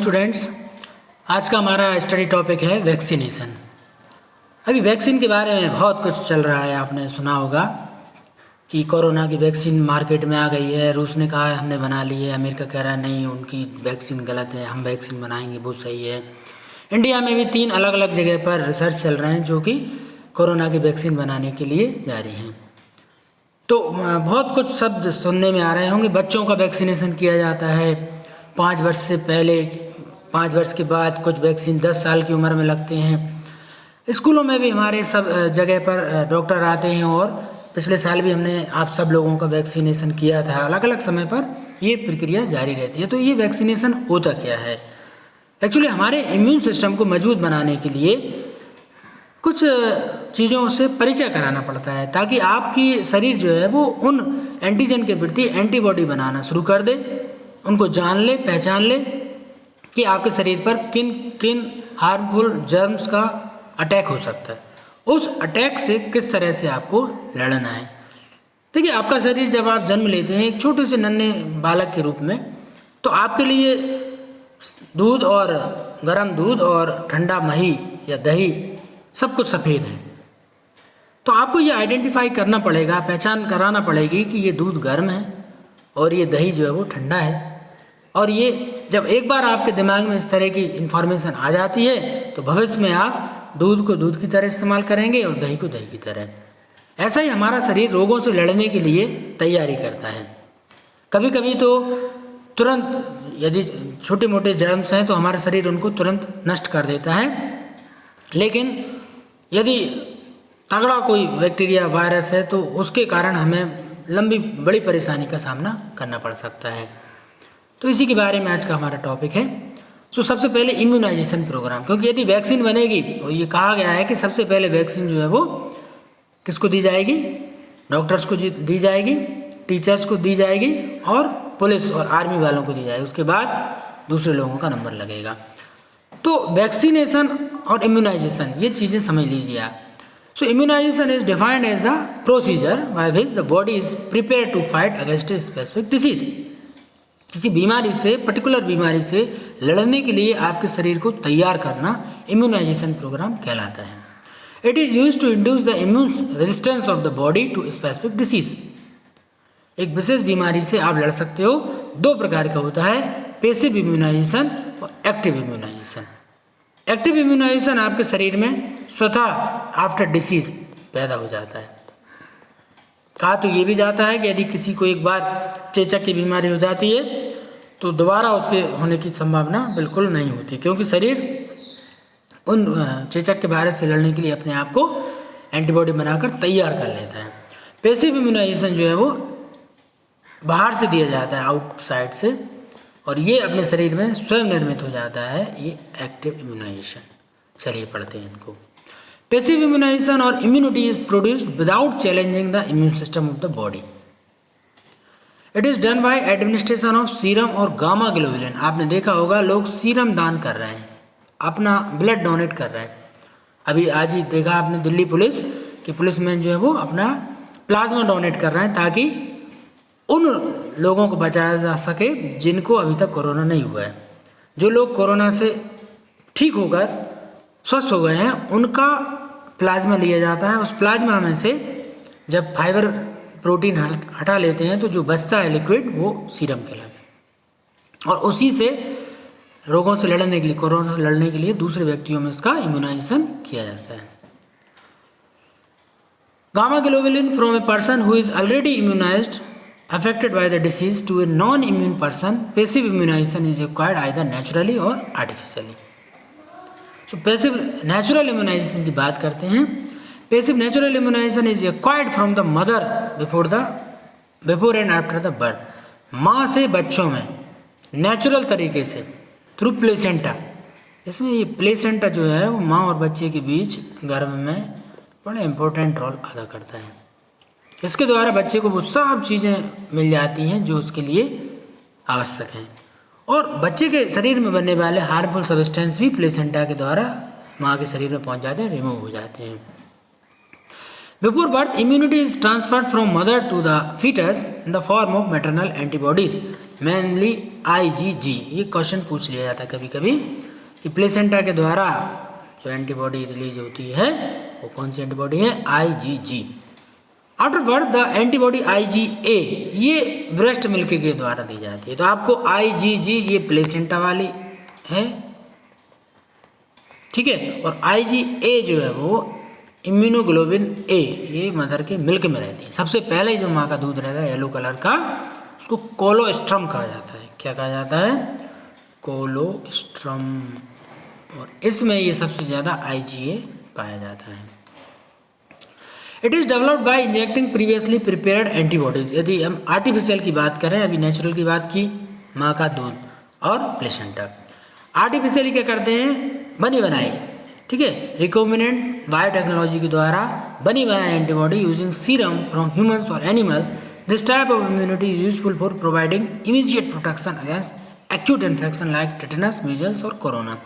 Students, आज का हमारा स्टडी टॉपिक है वैक्सीनेशन। अभी वैक्सीन के बारे में बहुत कुछ चल रहा है। आपने सुना होगा कि कोरोना की वैक्सीन मार्केट में आ गई है। रूस ने कहा है हमने बना ली है, अमेरिका कह रहा है नहीं उनकी वैक्सीन गलत है, हम वैक्सीन बनाएंगे वो सही है। इंडिया में भी 3 अलग अलग जगह पर रिसर्च चल रहे हैं जो कि कोरोना की वैक्सीन बनाने के लिए जारी हैं। तो बहुत कुछ शब्द सुनने में आ रहे होंगे। बच्चों का वैक्सीनेशन किया जाता है 5 वर्ष से पहले, 5 वर्ष के बाद कुछ वैक्सीन 10 साल की उम्र में लगते हैं। स्कूलों में भी हमारे सब जगह पर डॉक्टर आते हैं और पिछले साल भी हमने आप सब लोगों का वैक्सीनेशन किया था। अलग अलग समय पर ये प्रक्रिया जारी रहती है। तो ये वैक्सीनेशन होता क्या है? एक्चुअली हमारे इम्यून सिस्टम को मजबूत बनाने के लिए कुछ चीज़ों से परिचय कराना पड़ता है ताकि आपकी शरीर जो है वो उन एंटीजन के प्रति एंटीबॉडी बनाना शुरू कर दे, उनको जान ले, पहचान ले कि आपके शरीर पर किन किन हार्मफुल जर्म्स का अटैक हो सकता है, उस अटैक से किस तरह से आपको लड़ना है। देखिए, आपका शरीर जब आप जन्म लेते हैं एक छोटे से नन्हे बालक के रूप में, तो आपके लिए दूध और गर्म दूध और ठंडा मही या दही सब कुछ सफ़ेद है। तो आपको ये आइडेंटिफाई करना पड़ेगा, पहचान कराना पड़ेगी कि ये दूध गर्म है और ये दही जो है वो ठंडा है। और ये जब एक बार आपके दिमाग में इस तरह की इन्फॉर्मेशन आ जाती है तो भविष्य में आप दूध को दूध की तरह इस्तेमाल करेंगे और दही को दही की तरह। ऐसा ही हमारा शरीर रोगों से लड़ने के लिए तैयारी करता है। कभी कभी तो तुरंत यदि छोटे मोटे जर्म्स हैं तो हमारा शरीर उनको तुरंत नष्ट कर देता है, लेकिन यदि तगड़ा कोई बैक्टीरिया वायरस है तो उसके कारण हमें लंबी बड़ी परेशानी का सामना करना पड़ सकता है। तो इसी के बारे में आज का हमारा टॉपिक है। तो सबसे पहले इम्यूनाइजेशन प्रोग्राम, क्योंकि यदि वैक्सीन बनेगी और ये कहा गया है कि सबसे पहले वैक्सीन जो है वो किसको दी जाएगी? डॉक्टर्स को दी जाएगी, टीचर्स को दी जाएगी और पुलिस और आर्मी वालों को दी जाएगी। उसके बाद दूसरे लोगों का नंबर लगेगा। तो वैक्सीनेशन और इम्यूनाइजेशन ये चीज़ें समझ लीजिए आप। So immunization is defined as the procedure by which the body is prepare to fight against a specific disease. किसी बीमारी से, पर्टिकुलर बीमारी से लड़ने के लिए आपके शरीर को तैयार करना इम्यूनाइजेशन प्रोग्राम कहलाता है। It is use to induce the immune resistance of the body to specific disease. एक विशेष बीमारी से आप लड़ सकते हो। 2 प्रकार का होता है, पैसिव इम्यूनाइजेशन और एक्टिव इम्यूनाइजेशन। एक्टिव इम्यूनाइजेशन आपके शरीर में स्वतः आफ्टर डिसीज पैदा हो जाता है। कहा तो ये भी जाता है कि यदि किसी को एक बार चेचक की बीमारी हो जाती है तो दोबारा उसके होने की संभावना बिल्कुल नहीं होती, क्योंकि शरीर उन चेचक के वायरस से लड़ने के लिए अपने आप को एंटीबॉडी बनाकर तैयार कर लेता है। पैसिव इम्यूनाइजेशन जो है वो बाहर से दिया जाता है, आउटसाइड से, और ये अपने शरीर में स्वयं निर्मित हो जाता है। ये एक्टिव इम्यूनाइजेशन। चलिए पढ़ते हैं इनको। पैसिव इम्यूनाइजेशन और immunity is produced without challenging the immune system of the body. It is done by administration of serum और गामा ग्लोबुलिन। आपने देखा होगा लोग सीरम दान कर रहे हैं, अपना ब्लड डोनेट कर रहे हैं। अभी आज ही देखा आपने दिल्ली पुलिस के पुलिसमैन जो है वो अपना प्लाज्मा डोनेट कर रहे हैं ताकि उन लोगों को बचाया जा सके जिनको अभी तक कोरोना नहीं हुआ है। जो लोग कोरोना से ठीक होकर स्वस्थ हो गए हैं उनका प्लाज्मा लिया जाता है। उस प्लाज्मा में से जब फाइबर प्रोटीन हटा लेते हैं तो जो बचता है लिक्विड वो सीरम कहलाता है, और उसी से रोगों से लड़ने के लिए, कोरोना से लड़ने के लिए दूसरे व्यक्तियों में इसका इम्यूनाइजेशन किया जाता है। Gamma globulin from a person who is already immunised affected by the disease to a non-immune person, passive immunization is required either naturally or artificially. So passive natural immunization की बात करते हैं। Passive natural immunization is acquired from the mother before and after the birth. माँ से बच्चों में natural तरीके से थ्रू प्लेसेंटा। इसमें ये प्लेसेंटा जो है वो माँ और बच्चे के बीच गर्भ में बड़ा इंपॉर्टेंट रोल अदा करता है। इसके द्वारा बच्चे को वो सब चीज़ें मिल जाती हैं जो उसके लिए आवश्यक हैं, और बच्चे के शरीर में बनने वाले हार्मफुल सब्सटेंस भी प्लेसेंटा के द्वारा माँ के शरीर में पहुंच जाते हैं, रिमूव हो जाते हैं। Before birth immunity is transferred from mother to the foetus in the form of maternal antibodies mainly IgG। ये क्वेश्चन पूछ लिया जाता है कभी कभी कि प्लेसेंटा के द्वारा जो एंटीबॉडी रिलीज होती है वो कौन सी एंटीबॉडी है? IgG। Afterward the antibody IgA ये ब्रेस्ट मिल्क के द्वारा दी जाती है। तो आपको IgG ये प्लेसेंटा वाली है, ठीक है, और IgA जो है वो इम्यूनोग्लोबिन A ये मदर के मिल्क में रहती है। सबसे पहले जो माँ का दूध रहता है येलो कलर का, उसको कोलोस्ट्रम कहा जाता है। क्या कहा जाता है? कोलोस्ट्रम। और इसमें ये सबसे ज़्यादा IgA पाया जाता है। It is developed by injecting previously prepared antibodies. यदि हम आर्टिफिशियल की बात करें, अभी नेचुरल की बात की, माँ का दूध और प्लेसेंटा। आर्टिफिशियली क्या करते हैं? बनी बनाई, ठीक है, रिकॉम्बिनेंट बायोटेक्नोलॉजी के द्वारा बनी बनाई antibody using serum from humans और animal. This type of immunity is useful for providing immediate protection against acute infection like tetanus, measles और कोरोना।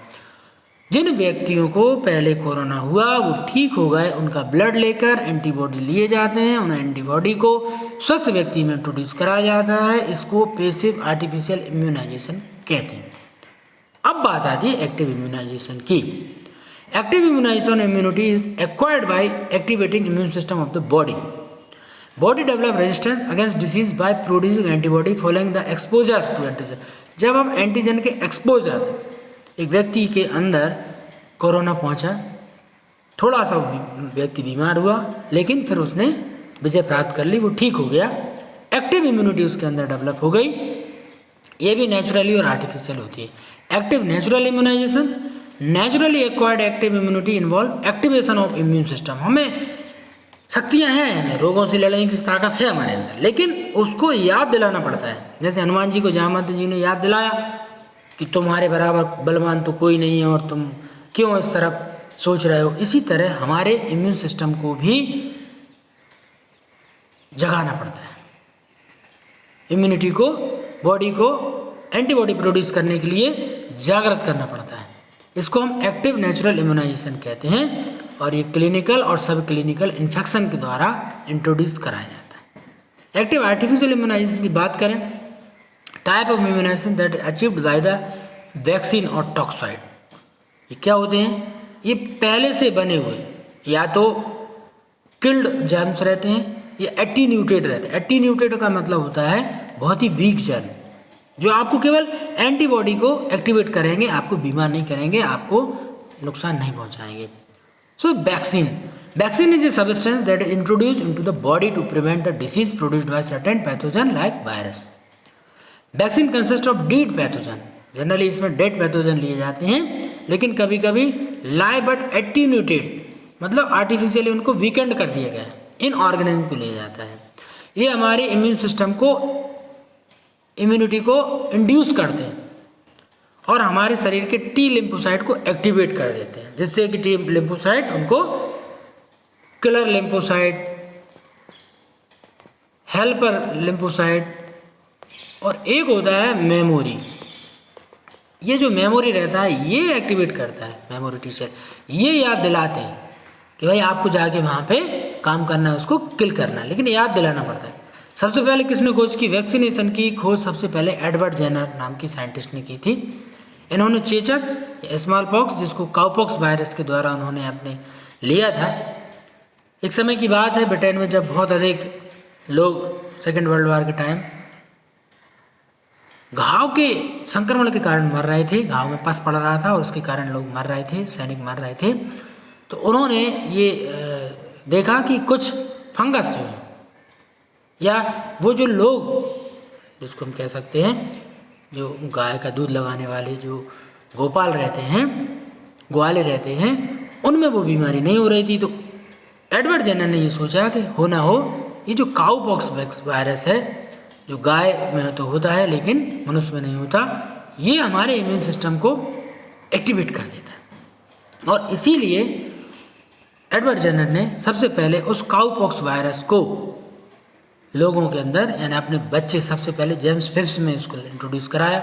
जिन व्यक्तियों को पहले कोरोना हुआ वो ठीक हो गए, उनका ब्लड लेकर एंटीबॉडी लिए जाते हैं, उन एंटीबॉडी को स्वस्थ व्यक्ति में इंट्रोड्यूस कराया जाता है। इसको पैसिव आर्टिफिशियल इम्यूनाइजेशन कहते हैं। अब बात आती है एक्टिव इम्यूनाइजेशन की। Active immunisation immunity is acquired by activating immune system of the body. Body develop resistance against disease by producing antibody following the exposure to antigen. जब हम एंटीजन के एक्सपोजर, एक व्यक्ति के अंदर कोरोना पहुंचा, थोड़ा सा व्यक्ति बीमार हुआ लेकिन फिर उसने विजय प्राप्त कर ली, वो ठीक हो गया, एक्टिव इम्यूनिटी उसके अंदर डेवलप हो गई। ये भी नेचुरली और आर्टिफिशियल होती है। Active natural immunisation, naturally acquired active immunity involve activation of immune system. हमें शक्तियाँ हैं, हमें रोगों से लड़ने की ताकत है हमारे अंदर, लेकिन उसको याद दिलाना पड़ता है। जैसे हनुमान जी को जामवंत जी ने याद दिलाया कि तुम्हारे बराबर बलवान तो कोई नहीं है और तुम क्यों इस तरफ सोच रहे हो। इसी तरह हमारे इम्यून सिस्टम को भी जगाना पड़ता है। इम्यूनिटी को, बॉडी को एंटीबॉडी प्रोड्यूस करने के लिए जागृत करना पड़ता है। इसको हम एक्टिव नेचुरल इम्यूनाइजेशन कहते हैं और ये क्लिनिकल और सब क्लिनिकल इन्फेक्शन के द्वारा इंट्रोड्यूस कराया जाता है। एक्टिव आर्टिफिशियल इम्यूनाइजेशन की बात करें, type of immunisation that achieved by the vaccine और टॉक्साइड। ये क्या होते हैं? ये पहले से बने हुए या तो किल्ड जर्म्स रहते हैं या एटीन्यूटेड रहते हैं। एटीन्यूटेड का मतलब होता है बहुत ही वीक जर्म, जो आपको केवल एंटीबॉडी को एक्टिवेट करेंगे, आपको बीमार नहीं करेंगे, आपको नुकसान नहीं पहुंचाएंगे। So vaccine is a substance that is introduced into the body to prevent the disease produced by certain pathogen like virus. Vaccine consist of dead pathogen. Generally इसमें डेड पैथोजन लिए जाते हैं, लेकिन कभी कभी लाइव बट एटीन्यूटेड, मतलब artificially उनको weekend कर दिया गया है, इन ऑर्गेनिज्म को लिया जाता है। ये हमारे इम्यून सिस्टम को, इम्यूनिटी को इंड्यूस करते हैं और हमारे शरीर के टी लिम्फोसाइट को एक्टिवेट कर देते हैं, जिससे कि टी लिम्फोसाइट उनको किलर लिम्फोसाइट, हेल्पर लिम्फोसाइट और एक होता है मेमोरी। ये जो मेमोरी रहता है ये एक्टिवेट करता है, मेमोरी टी सेल ये याद दिलाते हैं कि भाई आपको जाके वहाँ पे काम करना है, उसको किल करना है, लेकिन याद दिलाना पड़ता है। सबसे पहले किसने खोज की? वैक्सीनेशन की खोज सबसे पहले एडवर्ड जेनर नाम की साइंटिस्ट ने की थी। इन्होंने चेचक या स्मॉल पॉक्स, जिसको काउपॉक्स वायरस के द्वारा उन्होंने अपने लिया था। एक समय की बात है ब्रिटेन में जब बहुत अधिक लोग सेकेंड वर्ल्ड वॉर के टाइम घाव के संक्रमण के कारण मर रहे थे, घाव में पस पड़ रहा था और उसके कारण लोग मर रहे थे, सैनिक मर रहे थे। तो उन्होंने ये देखा कि कुछ फंगस जो है या वो जो लोग, जिसको हम कह सकते हैं जो गाय का दूध लगाने वाले जो गोपाल रहते हैं, ग्वाले रहते हैं, उनमें वो बीमारी नहीं हो रही थी। तो एडवर्ड जेनर ने ये सोचा कि हो ना हो ये जो काउपॉक्स वायरस है, जो गाय में तो होता है लेकिन मनुष्य में नहीं होता, ये हमारे इम्यून सिस्टम को एक्टिवेट कर देता है। और इसीलिए एडवर्ड जेनर ने सबसे पहले उस काउपॉक्स वायरस को लोगों के अंदर, यानी अपने बच्चे, सबसे पहले जेम्स फिप्स में उसको इंट्रोड्यूस कराया।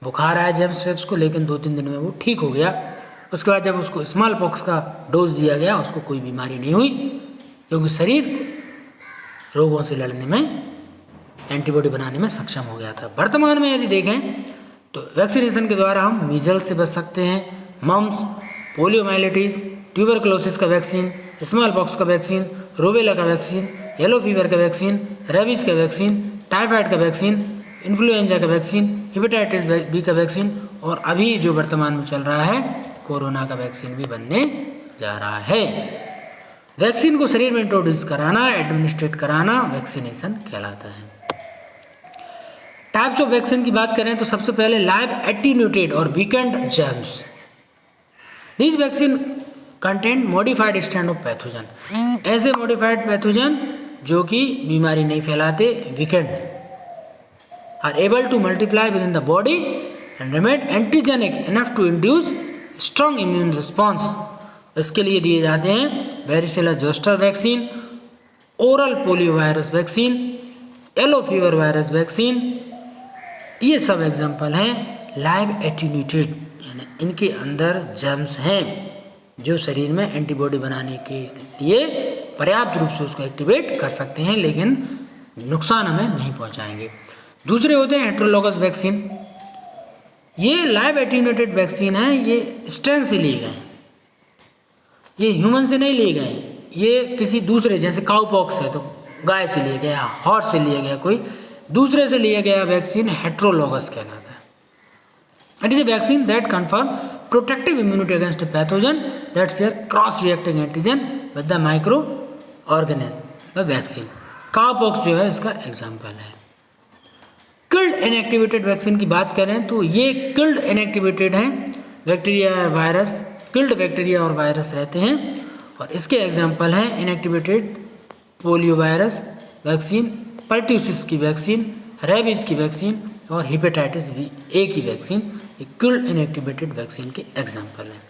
बुखार आया जेम्स फिप्स को, लेकिन 2-3 दिन में वो ठीक हो गया। उसके बाद जब उसको स्मॉल पॉक्स का डोज दिया गया, उसको कोई बीमारी नहीं हुई, क्योंकि शरीर रोगों से लड़ने में एंटीबॉडी बनाने में सक्षम हो गया था। वर्तमान में यदि देखें तो वैक्सीनेशन के द्वारा हम मीजल्स से बच सकते हैं, मम्स, पोलियोमाइलिटिस, ट्यूबरक्लोसिस का वैक्सीन, स्मॉल पॉक्स का वैक्सीन, रूबेला का वैक्सीन, येलो फीवर का वैक्सीन, रेबीज का वैक्सीन, टाइफाइड का वैक्सीन, इन्फ्लुएंजा का वैक्सीन, हेपेटाइटिस बी का वैक्सीन और अभी जो वर्तमान में चल रहा है कोरोना का वैक्सीन भी बनने जा रहा है। वैक्सीन को शरीर में इंट्रोड्यूस कराना, एडमिनिस्ट्रेट कराना वैक्सीनेशन कहलाता है। टाइप्स ऑफ वैक्सीन की बात करें तो सबसे पहले लाइव एटीन्यूटेड और weakened germs. These vaccine content modified strand of pathogen, ऐसे मॉडिफाइड पैथोजन जो कि बीमारी नहीं फैलाते, weakened, are able to multiply with in the body and remain antigenic enough to induce strong immune response. इसके लिए दिए जाते हैं varicella zoster vaccine, oral polio virus vaccine, yellow fever virus vaccine. ये सब एग्जाम्पल हैं लाइव एटीन्यूटेड, यानी इनके अंदर जर्म्स हैं जो शरीर में एंटीबॉडी बनाने के लिए पर्याप्त रूप से उसको एक्टिवेट कर सकते हैं लेकिन नुकसान हमें नहीं पहुंचाएंगे। दूसरे होते हैं हेट्रोलॉगस वैक्सीन। ये लाइव एटीन्यूटेड वैक्सीन है, ये स्ट्रेन से लिए गए, ये ह्यूमन से नहीं लिए गए, ये किसी दूसरे, जैसे काउपॉक्स है तो गाय से लिया गया, हॉर्स से लिया गया, कोई दूसरे से लिया गया वैक्सीन हेट्रोलॉगस कहलाता है। It is a vaccine that confirm protective immunity against a pathogen that share cross reacting antigen with the micro organism, the vaccine. Cowpox जो है इसका एग्जाम्पल है। किल्ड इनएक्टिवेटेड वैक्सीन की बात करें तो ये किल्ड इनएक्टिवेटेड हैं, बैक्टीरिया वायरस, किल्ड बैक्टीरिया और वायरस रहते हैं और इसके एग्जाम्पल हैं inactivated polio virus vaccine, pertussis की वैक्सीन, रेबीज की वैक्सीन और हेपेटाइटिस बी ए की वैक्सीन। ये किल्ड इनएक्टिवेटेड वैक्सीन के एग्जाम्पल हैं।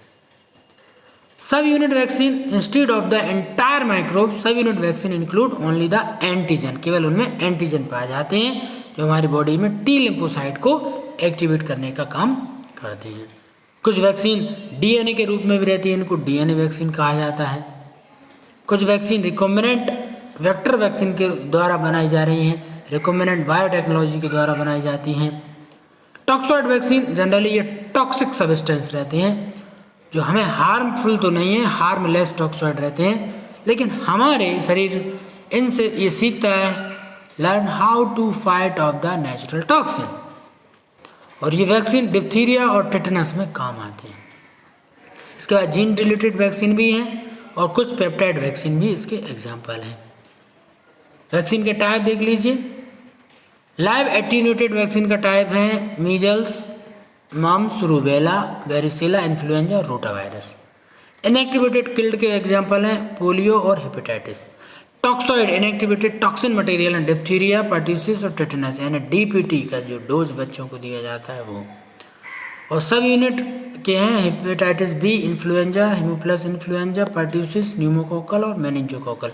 सब unit vaccine instead of the entire microbe, सब unit vaccine include only the antigen, केवल उनमें एंटीजन पाए जाते हैं जो हमारी बॉडी में टी लिम्फोसाइट को एक्टिवेट करने का काम करते हैं। कुछ वैक्सीन डीएनए के रूप में भी रहती है, इनको डीएनए वैक्सीन कहा जाता है। कुछ वैक्सीन रिकॉम्बिनेंट वेक्टर वैक्सीन के द्वारा बनाई जा रही हैं, रिकॉम्बिनेंट बायोटेक्नोलॉजी के द्वारा बनाई जाती हैं। टॉक्सॉइड वैक्सीन जनरली ये टॉक्सिक सब्सटेंस रहते हैं जो हमें हार्मफुल तो नहीं है, हार्मलेस टॉक्सॉइड रहते हैं, लेकिन हमारे शरीर इनसे ये सीखता है learn how to fight off the natural toxin, और ये वैक्सीन डिप्थीरिया और टिटनस में काम आते हैं। इसके बाद जीन रिलेटेड वैक्सीन भी हैं और कुछ पेप्टाइड वैक्सीन भी इसके एग्जाम्पल हैं। वैक्सीन के टाइप देख लीजिए। लाइव एटीन्यूटेड वैक्सीन का टाइप है measles, mumps, rubella, varicella, influenza और रोटावायरस। इनएक्टिवेटेड किल्ड के एग्जाम्पल हैं पोलियो और hepatitis. Toxoid inactivated toxin material and diphtheria, pertussis और टिटनस, यानी डीपीटी का जो डोज बच्चों को दिया जाता है वो। और सब यूनिट के हैं hepatitis B, influenza, haemophilus influenza, pertussis, pneumococcal और मेनिंजोकोकल।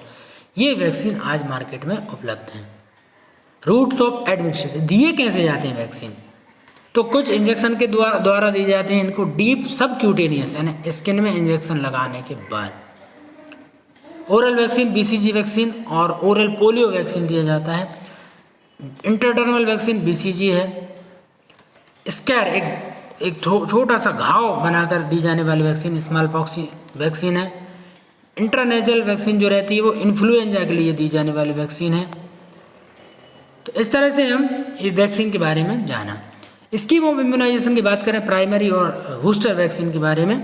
ये वैक्सीन आज मार्केट में उपलब्ध हैं। रूट्स ऑफ एडमिनिस्ट्रेशन, दिए कैसे जाते हैं वैक्सीन? तो कुछ इंजेक्शन के द्वारा दी जाते हैं इनको डीप सबक्यूटेनियस, यानी स्किन में इंजेक्शन लगाने के बाद। ओरल वैक्सीन बीसीजी वैक्सीन और ओरल पोलियो वैक्सीन दिया जाता है। इंटरडर्मल वैक्सीन बीसीजी है। स्कैर एक छोटा सा घाव बनाकर दी जाने वाली वैक्सीन स्मॉल पॉक्स वैक्सीन है। इंट्रानेजल वैक्सीन जो रहती है वो इन्फ्लुएंजा के लिए दी जाने वाली वैक्सीन है। तो इस तरह से हम ये वैक्सीन के बारे में जाना। स्कीम ऑफ इम्यूनाइजेशन की बात करें प्राइमरी और बूस्टर वैक्सीन के बारे में,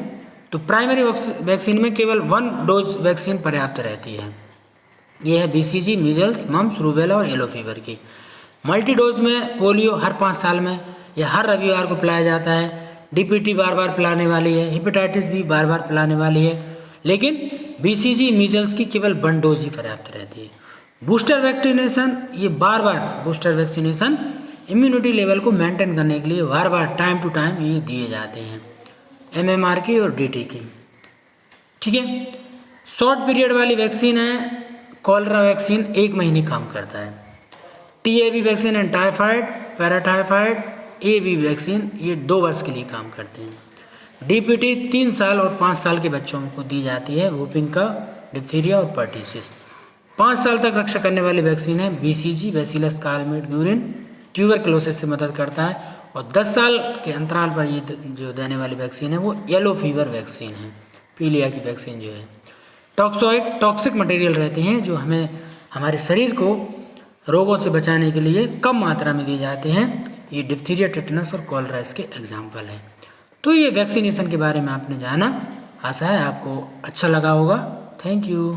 तो प्राइमरी वैक्सीन में केवल 1 डोज वैक्सीन पर्याप्त रहती है। ये है बीसीजी, मीजल्स, मम्स, रूबेला और येलो फीवर की। मल्टी डोज में पोलियो हर 5 साल में या हर रविवार को पिलाया जाता है। डीपीटी बार बार पिलाने वाली है। हेपेटाइटिस भी बार बार पिलाने वाली है, लेकिन बीसीजी, मीजल्स की केवल 1 डोज ही पर्याप्त रहती है। बूस्टर वैक्सीनेशन, ये बार बार बूस्टर वैक्सीनेशन इम्यूनिटी लेवल को मेंटेन करने के लिए बार बार टाइम टू टाइम ये दिए जाते हैं, एमएमआर की और डीटी की। ठीक है। शॉर्ट पीरियड वाली वैक्सीन है कॉलरा वैक्सीन, 1 महीने काम करता है। TAB vaccine and typhoid, paratyphoid, AB vaccine ये 2 वर्ष के लिए काम करते हैं। डीपीटी 3 साल और 5 साल के बच्चों को दी जाती है, वुपिंग का, डिप्थीरिया और पर्ट्यूसिस। 5 साल तक रक्षा करने वाली वैक्सीन है BCG, बैसिलस कालमेट-ग्यूरिन, ट्यूबरक्लोसिस से मदद करता है। और 10 साल के अंतराल पर ये जो देने वाली वैक्सीन है वो येलो फीवर वैक्सीन है, पीलिया की वैक्सीन जो है। टॉक्सिक मटेरियल रहते हैं जो हमें हमारे शरीर को रोगों से बचाने के लिए कम मात्रा में दिए जाते हैं। ये डिप्थीरिया, टेटनस और कॉलरा इसके एग्जाम्पल हैं। तो ये वैक्सीनेशन के बारे में आपने जाना, आशा है आपको अच्छा लगा होगा। Thank you.